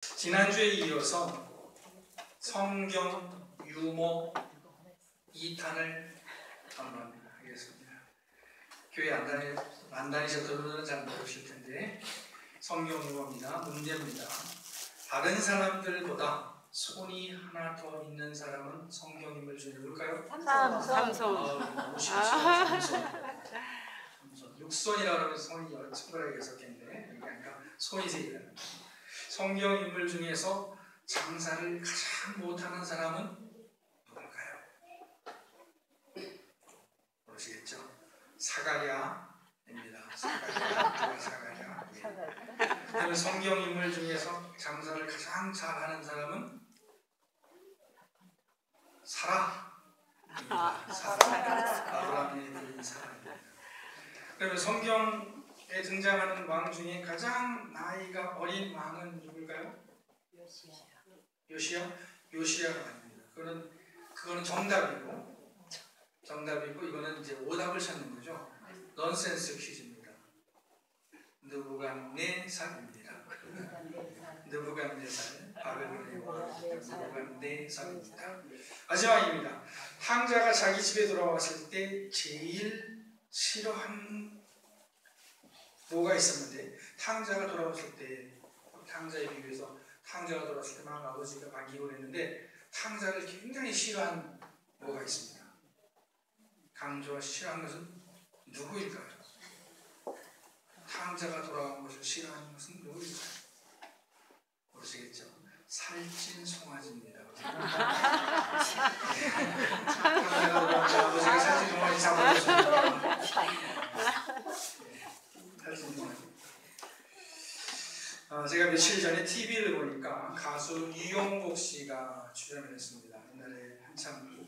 지난주에 이어서 성경 유머 2탄을 한번 하겠습니다. 교회 안 다니셨던 분들은 잘 모르실 텐데 성경 유머입니다. 문제입니다. 다른 사람들보다 손이 하나 더 있는 사람은 성경인물 중에 누굴까요? 삼손. 너무 쉽죠. 삼손. 육손이라고 하면 손이 손가락에 6개인데 그러니까 손이 3개라는 거예요. 성경 인물 중에서 장사를 가장 못하는 사람은 누굴까요? 모르시겠죠? 사가랴입니다. 사가랴. 그러면 성경 인물 중에서 장사를 가장 잘하는 사람은 사라입니다. 사라. 아브라함의 부인 사라입니다. 그러면 성경에 등장하는 왕 중에 가장 나이가 어린 왕은 누굴까요? 요시야가 아닙니다. 그거는 정답이고 이거는 이제 오답을 찾는 거죠. 넌센스 퀴즈입니다. 느부갓네살입니다. 느부갓네살, 바벨론의 왕 느부갓네살입니다. 마지막입니다. 탕자가 자기 집에 돌아왔을 때 제일 싫어한 뭐가 있었는데 탕자가 돌아왔을 때 탕자에 비유해서 탕자가 돌아왔을 때 막 아버지가 반기고 했는데 탕자를 굉장히 싫어한 뭐가 있습니다. 강조와 싫어한 것은 누구일까요? 탕자가 돌아온 것을 싫어하는 것은 누구일까요? 모르시겠죠? 살찐 송아지입니다. 탕자가 돌아온 아버지가 살찐 송아지 잡아줬습니다. 살찐 송아지. 제가 며칠 전에 TV를 보니까 가수 유영복 씨가 출연을 했습니다. 옛날에 한참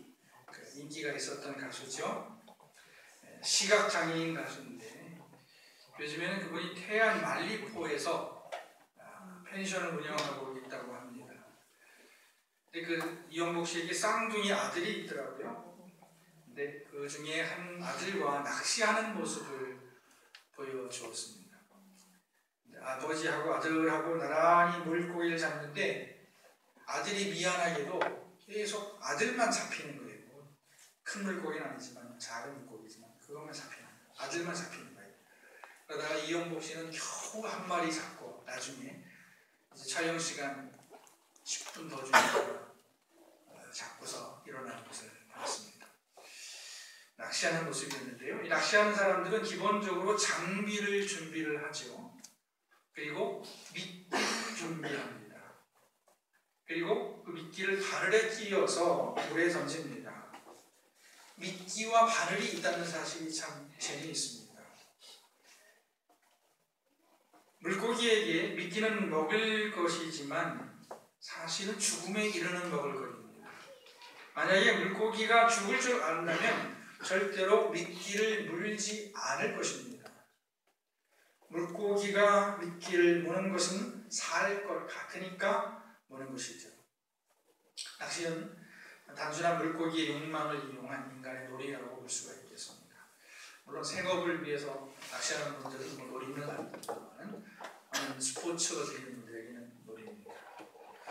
인기가 있었던 가수죠. 시각장애인 가수인데 요즘에는 그분이 태안 말리포에서 펜션을 운영하고 있다고 합니다. 근데 그 유영복 씨에게 쌍둥이 아들이 있더라고요. 근데 그 중에 한 아들과 낚시하는 모습을 보여주었습니다. 아버지하고 아들하고 나란히 물고기를 잡는데 아들이 미안하게도 계속 아들만 잡히는 거예요. 큰 물고기는 아니지만 작은 물고기지만 그것만 잡히는 거예요. 아들만 잡히는 거예요. 그러다가 이영복 씨는 겨우 한 마리 잡고 나중에 이제 촬영 시간 10분 더 주니까 잡고서 일어나는 것을 봤습니다. 낚시하는 모습이었는데요. 이 낚시하는 사람들은 기본적으로 장비를 준비를 하죠. 그리고 미끼를 준비합니다. 그리고 그 미끼를 바늘에 끼워서 물에 던집니다. 미끼와 바늘이 있다는 사실이 참 재미있습니다. 물고기에게 미끼는 먹을 것이지만 사실은 죽음에 이르는 먹을거리입니다. 만약에 물고기가 죽을 줄 안다면 절대로 미끼를 물지 않을 것입니다. 물고기가 미끼를 무는 것은 살 것 같으니까 무는 것이죠. 낚시는 단순한 물고기의 욕망을 이용한 인간의 놀이라고 볼 수가 있겠습니다. 물론 생업을 위해서 낚시하는 분들은 놀이는 아닙니다만 스포츠로 들리는 분들에게는 놀이입니다.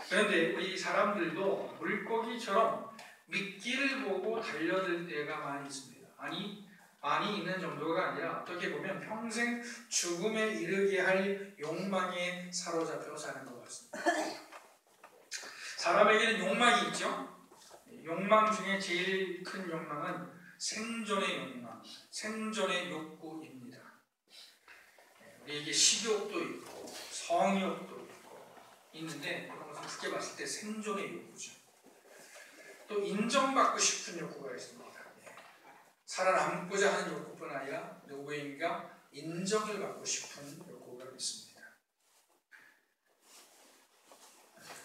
그런데 이 사람들도 물고기처럼 미끼를 보고 달려들 때가 많이 있습니다. 많이 있는 정도가 아니라 어떻게 보면 평생 죽음에 이르게 할 욕망에 사로잡혀 사는 것 같습니다. 사람에게는 욕망이 있죠. 욕망 중에 제일 큰 욕망은 생존의 욕망, 생존의 욕구입니다. 우리에게 식욕도 있고 성욕도 있고 있는데 그런 것은 크게 봤을 때 생존의 욕구죠. 또 인정받고 싶은 욕구가 있습니다. 살아남고자 하는 욕구뿐 아니라 누구인가 인정을 받고 싶은 욕구가 있습니다.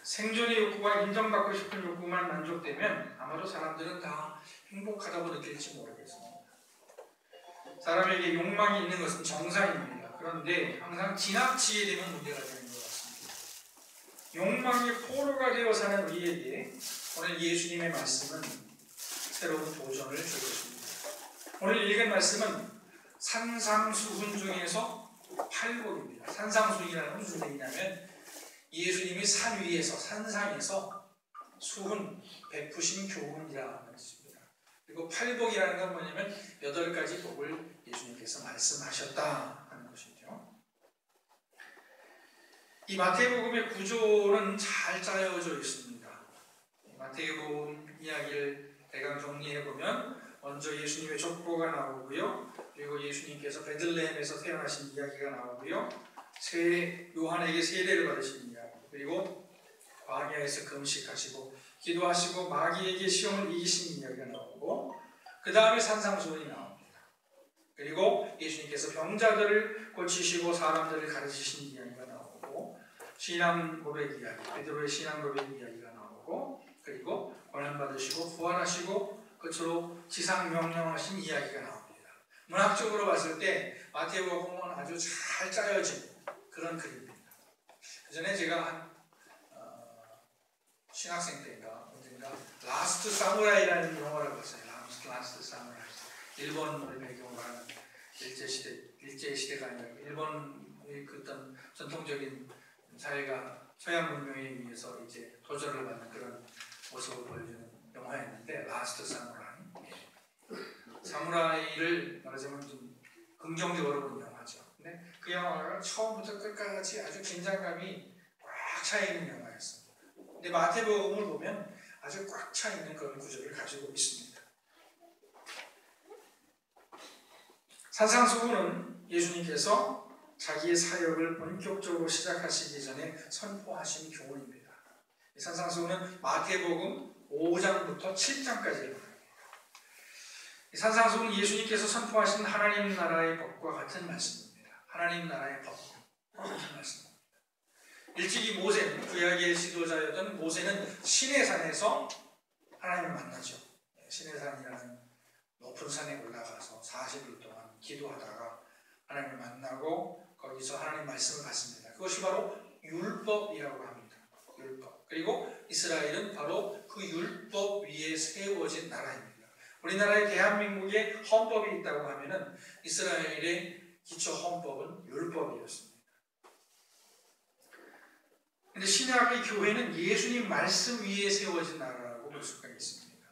생존의 욕구와 인정받고 싶은 욕구만 만족되면 아마도 사람들은 다 행복하다고 느낄지 모르겠습니다. 사람에게 욕망이 있는 것은 정상입니다. 그런데 항상 지나치게 되면 문제가 되는 것 같습니다. 욕망의 포로가 되어 사는 우리에게 오늘 예수님의 말씀은 새로운 도전을 주고 있습니다. 오늘 읽은 말씀은 산상수훈 중에서 8곡입니다. 산상수훈이라는 건 무슨 얘기냐면 예수님이 산 위에서 산상에서 수훈 베푸신 교훈이라는 뜻입니다. 그리고 팔복이라는 건 뭐냐면 8가지 복을 예수님께서 말씀하셨다 하는 것이죠. 이 마태복음의 구조는 잘 짜여져 있습니다. 마태복음 이야기를 대강 정리해보면 먼저 예수님의 족보가 나오고요. 그리고 예수님께서 베들레헴에서 태어나신 이야기가 나오고요. 요한에게 세례를 받으신 이야기, 그리고 광야에서 금식하시고 기도하시고 마귀에게 시험을 이기신 이야기가 나오고, 그 다음에 산상수훈이 나옵니다. 그리고 예수님께서 병자들을 고치시고 사람들을 가르치신 이야기가 나오고, 신앙 고백 이야기, 베드로의 신앙 고백 이야기가 나오고, 그리고 고난 받으시고 부활하시고 끝으로 지상 명령하신 이야기가 나옵니다. 문학적으로 봤을 때 마태복음은 아주 잘 짜여진 그런 그림입니다. 그전에 제가 신학생 때인가 언젠가 라스트 사무라이라는 영화를 봤어요. 라스트 사무라이. 일본을 배경으로 하는 일제시대가 아니라 일본의 그 어떤 전통적인 사회가 서양 문명에 의해서 이제 도전을 받는 그런 모습을 보여주는 영화였는데, 라스트 사무라이. 사무라이를 말하자면 좀 긍정적으로 본 영화죠. 근데 그 영화가 처음부터 끝까지 아주 긴장감이 꽉 차 있는 영화였습니다. 근데 마태복음을 보면 아주 꽉 차 있는 그런 구조를 가지고 있습니다. 산상수훈은 예수님께서 자기의 사역을 본격적으로 시작하시기 전에 선포하신 교훈입니다. 이 산상수훈은 마태복음 5장부터 7장까지를 말합니다. 이 산상수훈은 예수님께서 선포하신 하나님 나라의 법과 같은 말씀입니다. 하나님 나라의 법과 같은 말씀입니다. 일찍이 모세는, 구약의 지도자였던 모세는 시내산에서 하나님을 만나죠. 시내산이라는 높은 산에 올라가서 40일 동안 기도하다가 하나님을 만나고 거기서 하나님 말씀을 받습니다. 그것이 바로 율법이라고 합니다. 율법. 그리고 이스라엘은 바로 그 율법 위에 세워진 나라입니다. 우리나라의 대한민국에 헌법이 있다고 하면은 이스라엘의 기초 헌법은 율법이었습니다. 그런데 신약의 교회는 예수님 말씀 위에 세워진 나라라고 볼 수가 있습니다.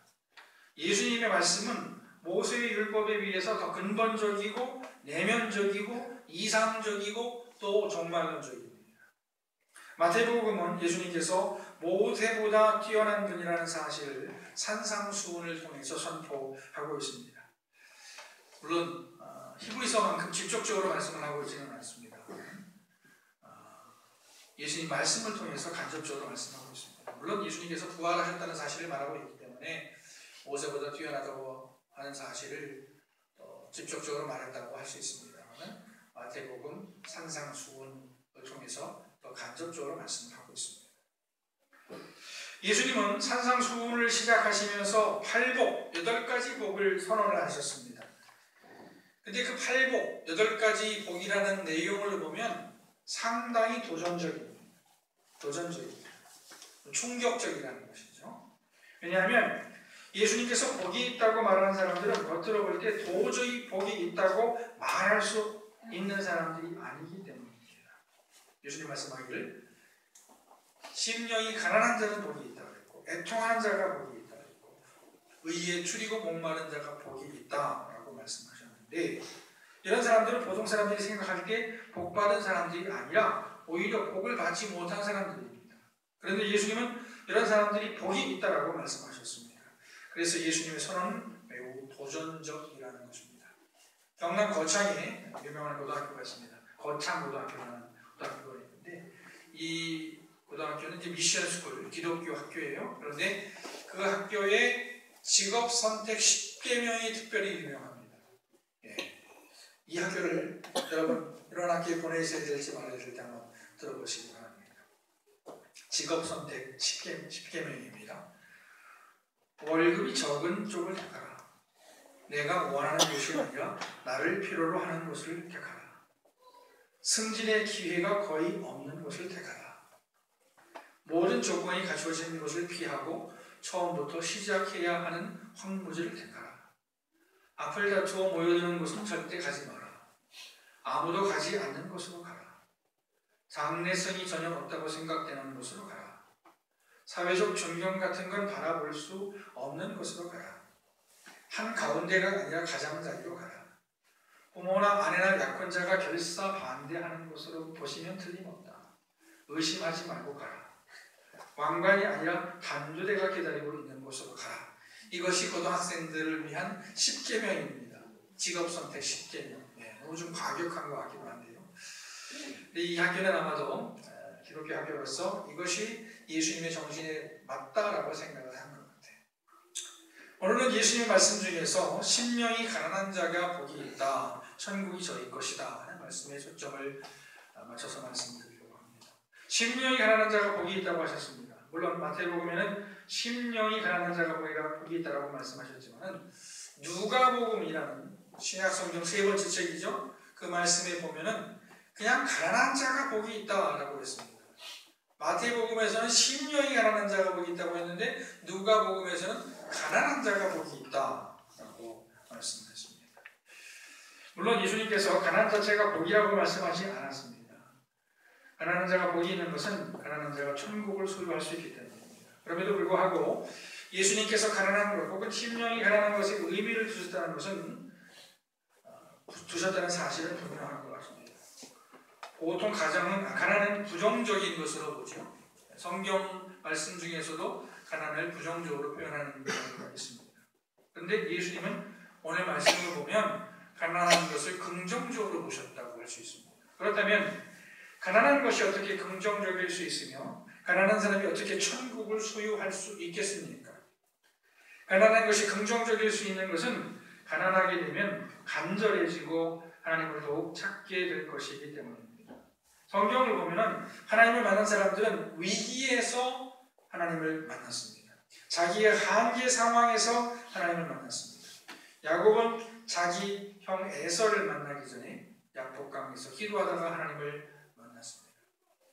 예수님의 말씀은 모세의 율법에 비해서 더 근본적이고 내면적이고 이상적이고 또 종말론적입니다. 마태복음은 예수님께서 모세보다 뛰어난 분이라는 사실을 산상수훈을 통해서 선포하고 있습니다. 물론 히브리서만큼 직접적으로 말씀을 하고 있지는 않습니다. 예수님 말씀을 통해서 간접적으로 말씀하고 있습니다. 물론 예수님께서 부활하셨다는 사실을 말하고 있기 때문에 모세보다 뛰어나다고 하는 사실을 직접적으로 말했다고 할 수 있습니다만, 마태복음 산상수훈을 통해서 더 간접적으로 말씀을 하고 있습니다. 예수님은 산상수훈을 시작하시면서 8가지 복을 선언을 하셨습니다. 근데 그 8가지 복이라는 내용을 보면 상당히 도전적입니다. 충격적이라는 것이죠. 왜냐하면 예수님께서 복이 있다고 말하는 사람들은 겉으로 볼 때 도저히 복이 있다고 말할 수 있는 사람들이 아니기 때문입니다. 예수님 말씀하기를 심령이 가난한 자는 복이 있다고 했고, 애통하는 자가 복이 있다고 했고, 의에 추리고 목마른 자가 복이 있다라고 말씀하셨는데, 이런 사람들은 보통 사람들이 생각할 때 복받은 사람들이 아니라 오히려 복을 받지 못한 사람들입니다. 그런데 예수님은 이런 사람들이 복이 있다라고 말씀하셨습니다. 그래서 예수님의 선언은 매우 도전적이라는 것입니다. 경남 거창에 유명한 고등학교가 있습니다. 거창고등학교라는 고등학교가 있는데, 이 고등학교는 이제 미션스쿨, 기독교 학교예요. 그런데 그 학교의 직업선택 10계명이 특별히 유명합니다. 이 학교를 여러분 이런 학교에 보내셔야 될지 말아야 될지 한번 들어보시기 바랍니다. 직업선택 10계명입니다. 월급이 적은 쪽을 택하라. 내가 원하는 곳이 아니라 나를 필요로 하는 곳을 택하라. 승진의 기회가 거의 없는 곳을 택하라. 모든 조건이 갖추어진 곳을 피하고 처음부터 시작해야 하는 황무지를 택하라. 앞을 다투어 모여드는 곳은 절대 가지 마라. 아무도 가지 않는 곳으로 가라. 장래성이 전혀 없다고 생각되는 곳으로 가라. 사회적 존경 같은 건 바라볼 수 없는 곳으로 가라. 한가운데가 아니라 가장자리로 가라. 부모나 아내나 약혼자가 결사 반대하는 곳으로 보시면 틀림없다. 의심하지 말고 가라. 왕관이 아니라 단조대가 기다리고 있는 곳으로 가라. 이것이 고등학생들을 위한 10계명입니다. 직업선택 10계명. 너무 좀 과격한 것 같기도 한데요. 이 학교는 아마도 기독교 학교로서 이것이 예수님의 정신에 맞다라고 생각을 한 것 같아요. 오늘은 예수님의 말씀 중에서 심령이 가난한 자가 복이 있다. 천국이 저희 것이다 하는 말씀에 초점을 맞춰서 말씀드리려고 합니다. 심령이 가난한 자가 복이 있다고 하셨습니다. 물론 마태복음에는 심령이 가난한 자가 복이 있다고 말씀하셨지만 누가복음이라는 신약 성경 세 번째 책이죠. 그 말씀에 보면은 그냥 가난한 자가 복이 있다라고 했습니다. 마태복음에서는 심령이 가난한 자가 복이 있다고 했는데 누가복음에서는 가난한 자가 복이 있다라고 말씀하셨습니다. 물론 예수님께서 가난한 자체가 복이라고 말씀하지 않았습니다. 가난한 자가 복이 있는 것은 가난한 자가 천국을 소유할 수 있기 때문입니다. 그럼에도 불구하고 예수님께서 가난한 것 혹은 심령이 가난한 것에 의미를 두셨다는 사실은 분명한 것 같습니다. 보통 가난은 부정적인 것으로 보죠. 성경 말씀 중에서도 가난을 부정적으로 표현하는 경우가 있습니다. 그런데 예수님은 오늘 말씀을 보면 가난한 것을 긍정적으로 보셨다고 할 수 있습니다. 그렇다면 가난한 것이 어떻게 긍정적일 수 있으며 가난한 사람이 어떻게 천국을 소유할 수 있겠습니까? 가난한 것이 긍정적일 수 있는 것은 가난하게 되면 간절해지고 하나님을 더욱 찾게 될 것이기 때문입니다. 성경을 보면 하나님을 만난 사람들은 위기에서 하나님을 만났습니다. 자기의 한계 상황에서 하나님을 만났습니다. 야곱은 자기 형 에서를 만나기 전에 약복강에서 기도하다가 하나님을 만났습니다.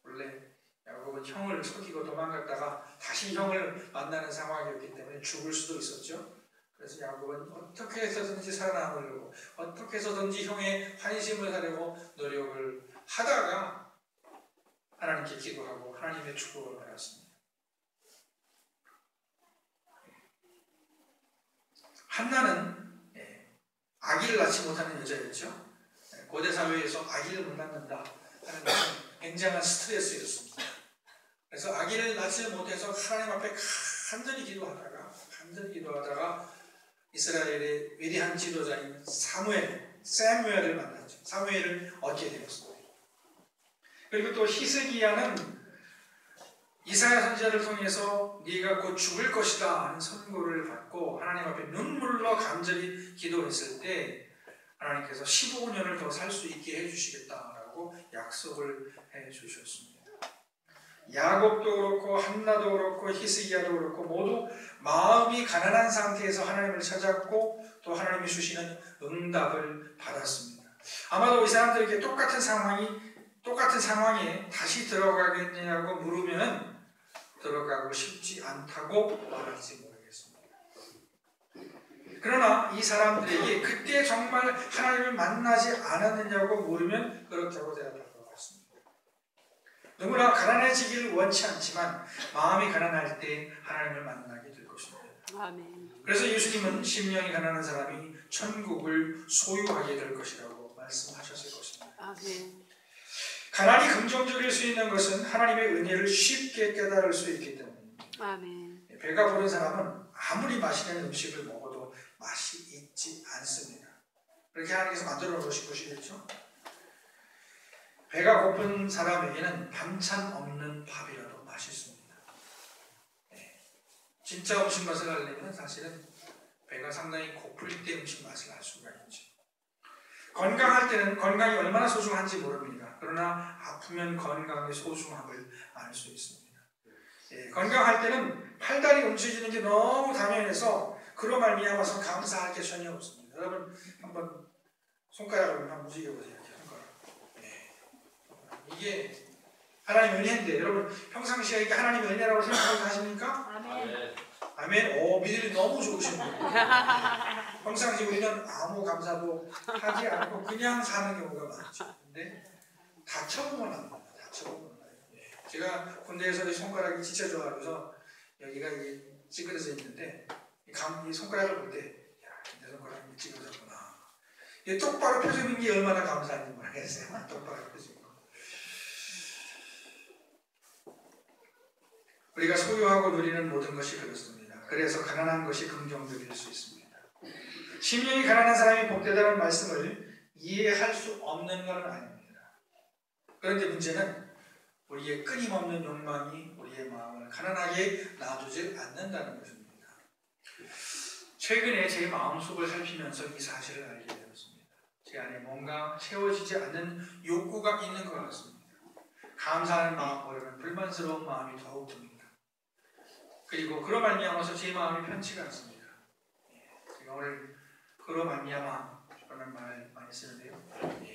원래 야곱은 형을 속이고 도망갔다가 다시 형을 만나는 상황이었기 때문에 죽을 수도 있었죠. 그래서 야곱은 어떻게 해서든지 살아남으려고 어떻게 해서든지 형의 환심을 사려고 노력을 하다가 하나님께 기도하고 하나님의 축복을 받았습니다. 한나는 아기를 낳지 못하는 여자였죠. 고대 사회에서 아기를 못 낳는다 하는 것은 굉장한 스트레스였습니다. 그래서 아기를 낳지 못해서 하나님 앞에 간절히 기도하다가 이스라엘의 위대한 지도자인 사무엘을 만났죠. 사무엘을 얻게 되었습니다. 그리고 또 히스기야는 이사야 선지자를 통해서 네가 곧 죽을 것이다 하는 선고를 받고 하나님 앞에 눈물로 간절히 기도했을 때 하나님께서 15년을 더 살 수 있게 해주시겠다라고 약속을 해주셨습니다. 야곱도 그렇고 한나도 그렇고 히스기야도 그렇고 모두 마음이 가난한 상태에서 하나님을 찾았고 또 하나님이 주시는 응답을 받았습니다. 아마도 이 사람들에게 똑같은 상황에 다시 들어가겠냐고 물으면 들어가고 싶지 않다고 말할지 모르겠습니다. 그러나 이 사람들에게 그때 정말 하나님을 만나지 않았느냐고 물으면 그렇다고 대답할 것 같습니다. 누구나 가난해지기를 원치 않지만 마음이 가난할 때 하나님을 만나게 될 것입니다. 아멘. 그래서 예수님은 심령이 가난한 사람이 천국을 소유하게 될 것이라고 말씀하셨을 것입니다. 아멘. 가난이 긍정적일 수 있는 것은 하나님의 은혜를 쉽게 깨달을 수 있기 때문입니다. 아멘. 배가 부른 사람은 아무리 맛있는 음식을 먹어도 맛이 있지 않습니다. 그렇게 하나님께서 만들어 놓으시겠죠? 배가 고픈 사람에게는 반찬 없는 밥이라도 맛있습니다. 진짜 음식 맛을 알려면 사실은 배가 상당히 고플 때 음식 맛을 알 수가 있죠. 건강할 때는 건강이 얼마나 소중한지 모릅니다. 그러나 아프면 건강의 소중함을 알 수 있습니다. 건강할 때는 팔다리 움직이는 게 너무 당연해서 그로 말미암아서 감사할 게 전혀 없습니다. 여러분 한번 손가락을 한번 움직여보세요. 이게 하나님의 은혜인데 여러분 평상시에 이게 하나님의 은혜라고 생각하고 사십니까? 아멘. 아멘. 믿음이 너무 좋으십니다. 평상시 우리는 아무 감사도 하지 않고 그냥 사는 경우가 많죠. 근데 다쳐보면 압니다. 쳐보는 거예요. 예. 제가 군대에서 이 손가락이 진짜 좋아서 여기가 찌그러져 있는데 이 손가락을 볼 때 내 손가락이 찌그러졌구나. 이 똑바로 펴지는 게 얼마나 감사한지 모르겠어요. 똑바로 펴지고. 우리가 소유하고 누리는 모든 것이 그렇습니다. 그래서 가난한 것이 긍정적일 수 있습니다. 심령이 가난한 사람이 복되다는 말씀을 이해할 수 없는 것은 아닙니다. 그런데 문제는 우리의 끊임없는 욕망이 우리의 마음을 가난하게 놔두지 않는다는 것입니다. 최근에 제 마음속을 살피면서 이 사실을 알게 되었습니다. 제 안에 뭔가 채워지지 않는 욕구가 있는 것 같습니다. 감사하는 마음보다는 불만스러운 마음이 더욱 듭니다. 그리고 그로 말미암아서 제 마음이 편치가 않습니다. 제가 오늘 그로 말미암아 라는 말을 많이 쓰는데요.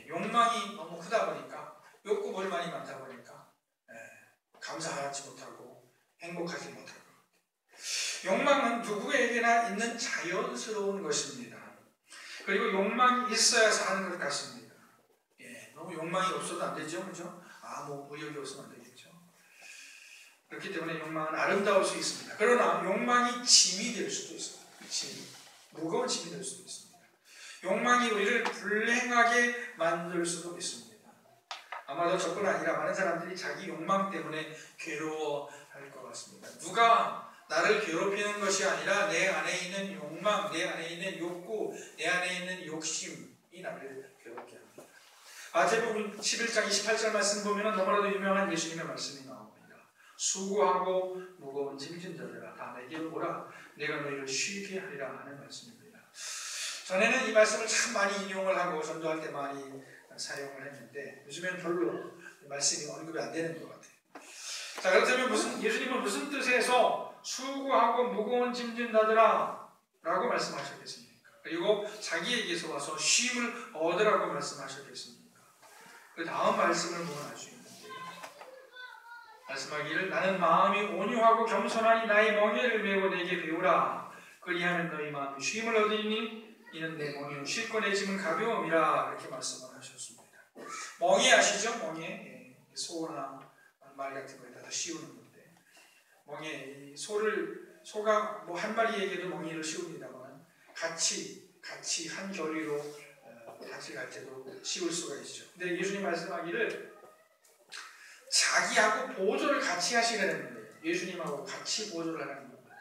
욕망이 너무 크다 보니까 욕구 불만이 많다 보니까 감사하지 못하고 행복하지 못하고 욕망은 누구에게나 있는 자연스러운 것입니다. 그리고 욕망이 있어야 사는 것 같습니다. 너무 욕망이 없어도 안 되죠, 그렇죠? 뭐 의욕이 없으면 안 되겠죠. 그렇기 때문에 욕망은 아름다울 수 있습니다. 그러나 욕망이 짐이 될 수도 있습니다. 무거운 짐이 될 수도 있습니다. 욕망이 우리를 불행하게 만들 수도 있습니다. 아마도 저뿐 아니라 많은 사람들이 자기 욕망 때문에 괴로워할 것 같습니다. 누가 나를 괴롭히는 것이 아니라 내 안에 있는 욕망, 내 안에 있는 욕구, 내 안에 있는 욕심이 나를 괴롭게 합니다. 마태복음 11장 28절 말씀 보면 너무나도 유명한 예수님의 말씀이 나옵니다. 수고하고 무거운 짐진 자들아 다 내게로 오라 내가 너희를 쉬게 하리라 하는 말씀입니다. 전에는 이 말씀을 참 많이 인용을 하고 전도할 때 많이 사용을 했는데 요즘에는 별로 말씀이 언급이 안 되는 것 같아요. 자, 그렇다면 예수님은 무슨 뜻에서 수고하고 무거운 짐진 자들아 라고 말씀하셨겠습니까? 그리고 자기에게서 와서 쉼을 얻으라고 말씀하셨겠습니까? 그 다음 말씀을 보면 알 수 있는데요. 말씀하기를 나는 마음이 온유하고 겸손하니 나의 멍에를 메고 내게 배우라. 그리하면 너희 마음이 쉼을 얻으니 이는 내 멍에는 쉽고 내 짐은 가벼움이라. 이렇게 말씀을 하셨습니다. 멍에 아시죠? 멍에 소나 말 같은 거에다 씌우는 건데 멍에 소가 뭐 한 마리에게도 멍에를 씌웁니다만 같이 한 결의로 같이 갈 때도 씌울 수가 있죠. 근데 예수님 말씀하기를 자기하고 보조를 같이 하시라는 거예요. 예수님하고 같이 보조를 하라는 겁니다.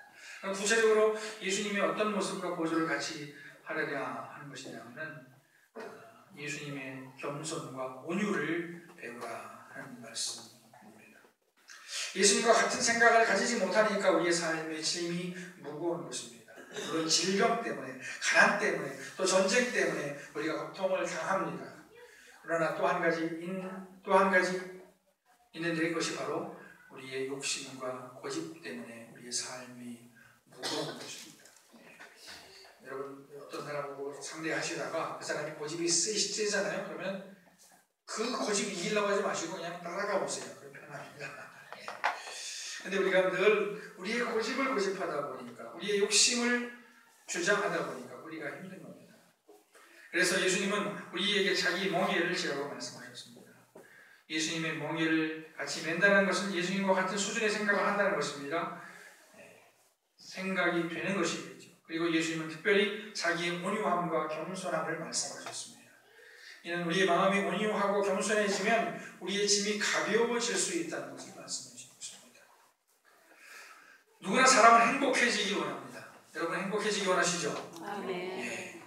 구체적으로 예수님이 어떤 모습과 보조를 같이 하려냐 하는 것이냐면 예수님의 겸손과 온유를 배우라 하는 말씀입니다. 예수님과 같은 생각을 가지지 못하니까 우리의 삶의 짐이 무거운 것입니다. 물론 질병 때문에, 가난 때문에, 또 전쟁 때문에 우리가 고통을 당합니다. 그러나 또 한 가지 있는데 그것이 바로 우리의 욕심과 고집 때문에 우리의 삶이 무거운 것입니다. 여러분 어떤 사람하고 상대하시다가 그 사람이 고집이 세잖아요. 그러면 그 고집 이기려고 하지 마시고 그냥 따라가 보세요. 그럼 편합니다. 근데 우리가 늘 우리의 고집을 고집하다 보니까 우리의 욕심을 주장하다 보니까 우리가 힘든 겁니다. 그래서 예수님은 우리에게 자기 멍에를 지라고 말씀하셨습니다. 예수님의 멍에를 같이 맨다는 것은 예수님과 같은 수준의 생각을 한다는 것입니다. 생각이 되는 것이겠죠. 그리고 예수님은 특별히 자기의 온유함과 겸손함을 말씀하셨습니다. 이는 우리의 마음이 온유하고 겸손해지면 우리의 짐이 가벼워질 수 있다는 것을 말씀하신 것입니다. 누구나 사람은 행복해지기 원합니다. 여러분 행복해지기 원하시죠? 아멘. 예.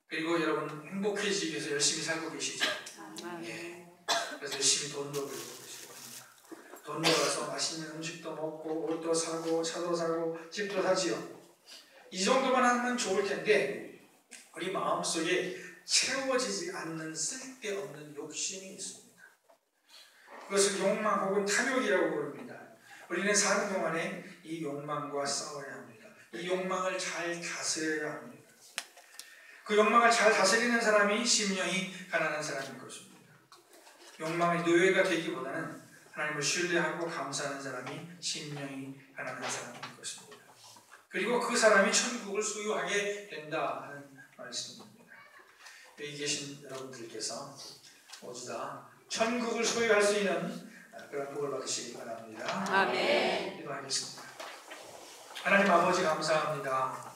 그리고 여러분 행복해지기 위해서 열심히 살고 계시죠? 예. 그래서 열심히 돈도 벌고 계시고 합니다. 돈 벌어서 맛있는 음식도 먹고 옷도 사고 차도 사고 집도 사지요. 이 정도만 하면 좋을 텐데 우리 마음속에 채워지지 않는 쓸데없는 욕심이 있습니다. 그것을 욕망 혹은 탐욕이라고 부릅니다. 우리는 사는 동안에 이 욕망과 싸워야 합니다. 이 욕망을 잘 다스려야 합니다. 그 욕망을 잘 다스리는 사람이 심령이 가난한 사람인 것입니다. 욕망의 노예가 되기보다는 하나님을 신뢰하고 감사하는 사람이 심령이 가난한 사람인 것입니다. 그리고 그 사람이 천국을 소유하게 된다 하는 말씀입니다. 여기 계신 여러분들께서 모두 다 천국을 소유할 수 있는 그런 복을 받으시기 바랍니다. 아멘. 기도하겠습니다. 하나님 아버지 감사합니다.